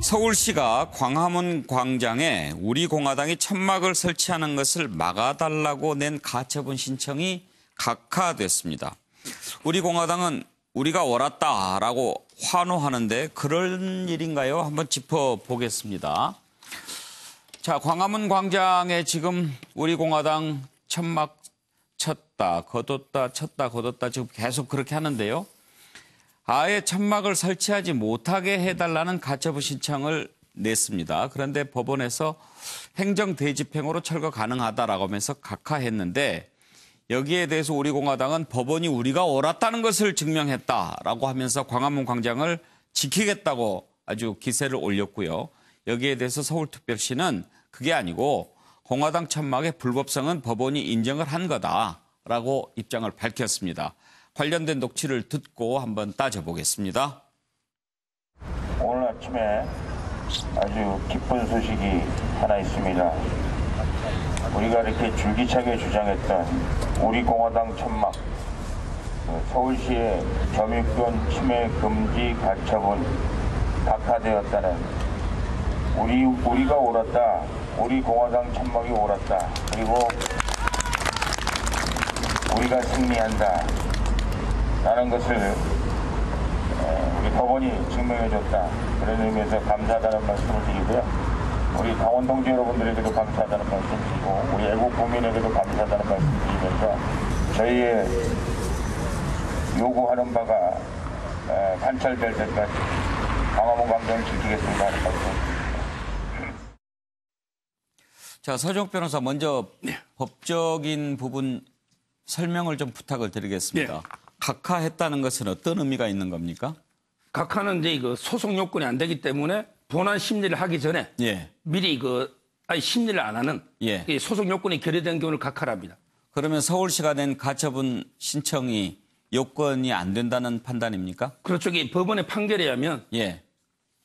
서울시가 광화문 광장에 우리공화당이 천막을 설치하는 것을 막아달라고 낸 가처분 신청이 각하됐습니다. 우리공화당은 우리가 옳았다라고 환호하는데 그런 일인가요? 한번 짚어보겠습니다. 자, 광화문 광장에 지금 우리공화당 천막 쳤다, 걷었다, 쳤다, 걷었다 지금 계속 그렇게 하는데요. 아예 천막을 설치하지 못하게 해달라는 가처분 신청을 냈습니다. 그런데 법원에서 행정 대집행으로 철거 가능하다라고 하면서 각하했는데 여기에 대해서 우리공화당은 법원이 우리가 옳았다는 것을 증명했다라고 하면서 광화문 광장을 지키겠다고 아주 기세를 올렸고요. 여기에 대해서 서울특별시는 그게 아니고 공화당 천막의 불법성은 법원이 인정을 한 거다라고 입장을 밝혔습니다. 관련된 녹취를 듣고 한번 따져보겠습니다. 오늘 아침에 아주 기쁜 소식이 하나 있습니다. 우리가 이렇게 줄기차게 주장했던 우리공화당 천막, 서울시의 점유권 침해 금지 가처분 각하되었다는 우리가 옳았다, 우리공화당 천막이 옳았다, 그리고 우리가 승리한다 라는 것을 우리 법원이 증명해줬다. 그런 의미에서 감사하다는 말씀을 드리고요. 우리 강원 동지 여러분들에게도 감사하다는 말씀 드리고 우리 애국 국민에게도 감사하다는 말씀 드리면서 저희의 요구하는 바가 관철될 때까지 광화문 광장을 지키겠습니다 하는 말씀. 자, 서정욱 변호사 먼저 법적인 부분 설명을 좀 부탁을 드리겠습니다. 네. 각하했다는 것은 어떤 의미가 있는 겁니까? 각하는 이제 소송 요건이 안 되기 때문에 본안 심리를 하기 전에 미리 아예 심리를 안 하는 소송 요건이 결여된 경우를 각하랍니다. 그러면 서울시가 낸 가처분 신청이 요건이 안 된다는 판단입니까? 그렇죠. 이게 법원의 판결에 의하면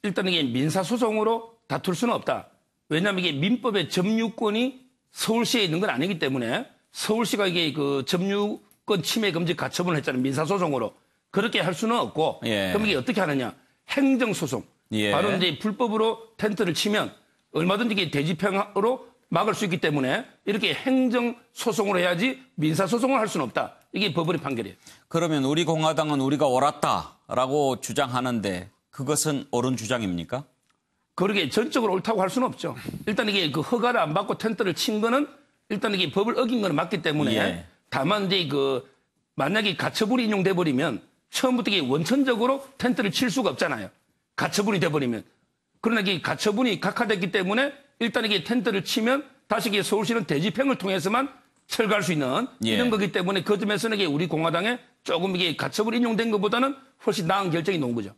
일단 이게 민사소송으로 다툴 수는 없다. 왜냐하면 이게 민법의 점유권이 서울시에 있는 건 아니기 때문에 서울시가 이게 점유권 침해 금지 가처분을 했잖아요. 민사소송으로. 그렇게 할 수는 없고 그럼 이게 어떻게 하느냐. 행정소송. 바로 이제 불법으로 텐트를 치면 얼마든지 이게 대집행으로 막을 수 있기 때문에 이렇게 행정소송으로 해야지 민사소송을 할 수는 없다. 이게 법원의 판결이에요. 그러면 우리공화당은 우리가 옳았다라고 주장하는데 그것은 옳은 주장입니까? 그러게 전적으로 옳다고 할 수는 없죠. 일단 이게 허가를 안 받고 텐트를 친 거는 일단 이게 법을 어긴 건 맞기 때문에 다만 이제 만약에 가처분이 인용돼 버리면 처음부터 이게 원천적으로 텐트를 칠 수가 없잖아요. 가처분이 돼 버리면. 그러나 이게 가처분이 각하됐기 때문에 일단 이게 텐트를 치면 다시 이게 서울시는 대집행을 통해서만 철거할 수 있는 이런 거기 때문에 그 점에서는 이게 우리 공화당에 조금 이게 가처분 인용된 것보다는 훨씬 나은 결정이 나온 거죠.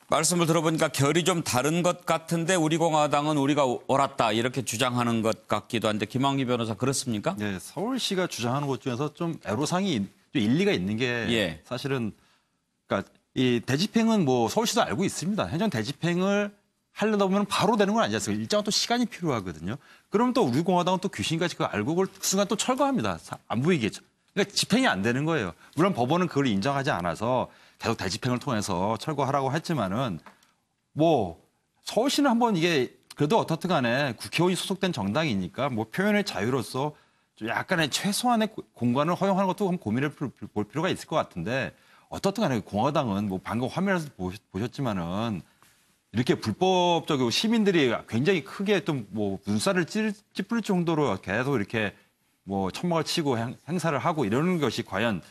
말씀을 들어보니까 결이 좀 다른 것 같은데 우리공화당은 우리가 옳았다 이렇게 주장하는 것 같기도 한데 김학휘 변호사 그렇습니까? 네, 서울시가 주장하는 것 중에서 좀 애로사항이 좀 일리가 있는 게 사실은 그러니까 이 대집행은 뭐 서울시도 알고 있습니다. 행정 대집행을 하려다 보면 바로 되는 건 아니지 않습니까? 일정한 또 시간이 필요하거든요. 그럼 또 우리공화당은 또 귀신같이 그걸 알고 그걸 그 순간 또 철거합니다. 안 보이게. 그러니까 집행이 안 되는 거예요. 물론 법원은 그걸 인정하지 않아서 계속 대집행을 통해서 철거하라고 했지만은 뭐 서울시는 한번 이게 그래도 어떻든 간에 국회의원이 소속된 정당이니까 뭐 표현의 자유로서 좀 약간의 최소한의 공간을 허용하는 것도 한번 고민해 볼 필요가 있을 것 같은데 어떻든 간에 공화당은 뭐 방금 화면에서 보셨지만은 이렇게 불법적이고 시민들이 굉장히 크게 또 뭐 눈살을 찌푸릴 정도로 계속 이렇게 뭐 천막을 치고 행사를 하고 이러는 것이 과연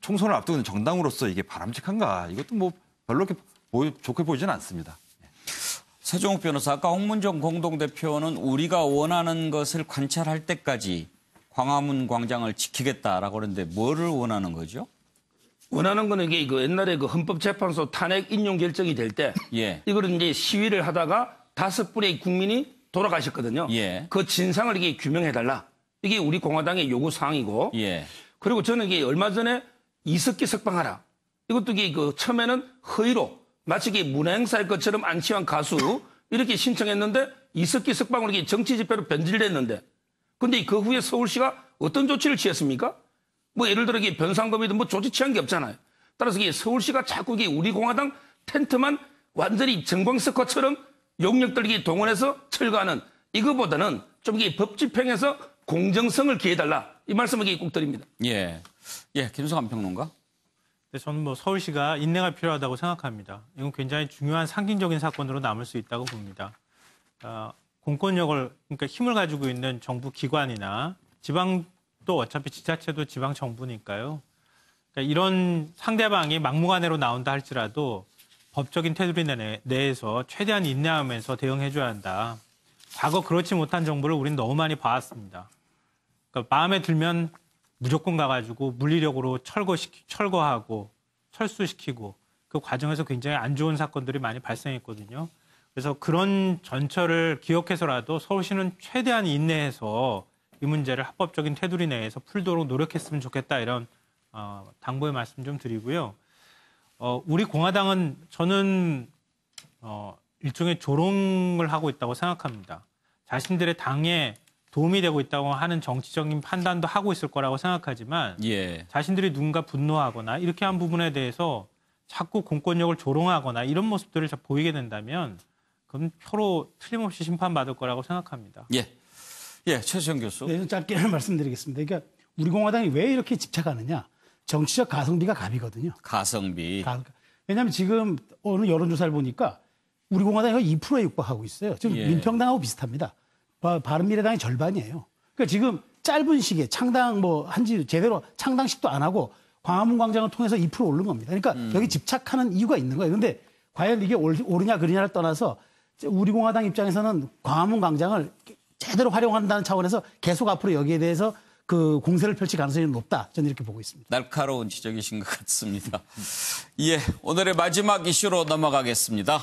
총선을 앞두고 있는 정당으로서 이게 바람직한가? 이것도 뭐 별로 이렇게 좋게 보이지는 않습니다. 서정욱 변호사, 아까 홍문종 공동대표는 우리가 원하는 것을 관찰할 때까지 광화문 광장을 지키겠다라고 하는데 뭐를 원하는 거죠? 원하는 거는 이게 옛날에 헌법재판소 탄핵 인용 결정이 될 때 이거를 이제 시위를 하다가 5분의 국민이 돌아가셨거든요. 그 진상을 이게 규명해달라. 이게 우리 공화당의 요구 사항이고. 그리고 저는 이게 얼마 전에 이석기 석방하라. 이것도 이게 처음에는 허위로 마치 이게 문화행사일 것처럼 안치환 가수 이렇게 신청했는데 이석기 석방으로 이게 정치 집회로 변질됐는데 근데 그 후에 서울시가 어떤 조치를 취했습니까? 뭐 예를 들어 이게 변상금이든 뭐 조치 취한 게 없잖아요. 따라서 이게 서울시가 자꾸 이게 우리 공화당 텐트만 완전히 정광석화처럼 용역들이 동원해서 철거하는 이거보다는 좀 이게 법 집행에서 공정성을 기해달라 이 말씀을 꼭 드립니다. 예, 김성환 평론가. 네, 저는 뭐 서울시가 인내가 필요하다고 생각합니다. 이건 굉장히 중요한 상징적인 사건으로 남을 수 있다고 봅니다. 공권력을 그러니까 힘을 가지고 있는 정부 기관이나 지방도 어차피 지자체도 지방 정부니까요. 그러니까 이런 상대방이 막무가내로 나온다 할지라도 법적인 테두리 내에서 최대한 인내하면서 대응해줘야 한다. 과거 그렇지 못한 정부를 우리는 너무 많이 봐왔습니다. 그러니까 마음에 들면 무조건 가가지고 물리력으로 철거하고 철수시키고 그 과정에서 굉장히 안 좋은 사건들이 많이 발생했거든요. 그래서 그런 전철을 기억해서라도 서울시는 최대한 인내해서 이 문제를 합법적인 테두리 내에서 풀도록 노력했으면 좋겠다 이런 당부의 말씀 좀 드리고요. 우리 공화당은 저는 일종의 조롱을 하고 있다고 생각합니다. 자신들의 당에 도움이 되고 있다고 하는 정치적인 판단도 하고 있을 거라고 생각하지만 자신들이 누군가 분노하거나 이렇게 한 부분에 대해서 자꾸 공권력을 조롱하거나 이런 모습들을 보이게 된다면 그건 표로 틀림없이 심판받을 거라고 생각합니다. 최수영 교수. 네, 짧게 말씀드리겠습니다. 그러니까 우리 공화당이 왜 이렇게 집착하느냐. 정치적 가성비가 갑이거든요. 가성비. 왜냐하면 지금 어느 여론조사를 보니까 우리 공화당이 2%에 육박하고 있어요. 지금 민평당하고 비슷합니다. 바른미래당의 절반이에요. 그러니까 지금 짧은 시기에 창당 한지 제대로 창당식도 안 하고 광화문 광장을 통해서 2% 오른 겁니다. 그러니까 여기 집착하는 이유가 있는 거예요. 그런데 과연 이게 옳으냐 그르냐를 떠나서 우리 공화당 입장에서는 광화문 광장을 제대로 활용한다는 차원에서 계속 앞으로 여기에 대해서 그 공세를 펼칠 가능성이 높다. 저는 이렇게 보고 있습니다. 날카로운 지적이신 것 같습니다. 오늘의 마지막 이슈로 넘어가겠습니다.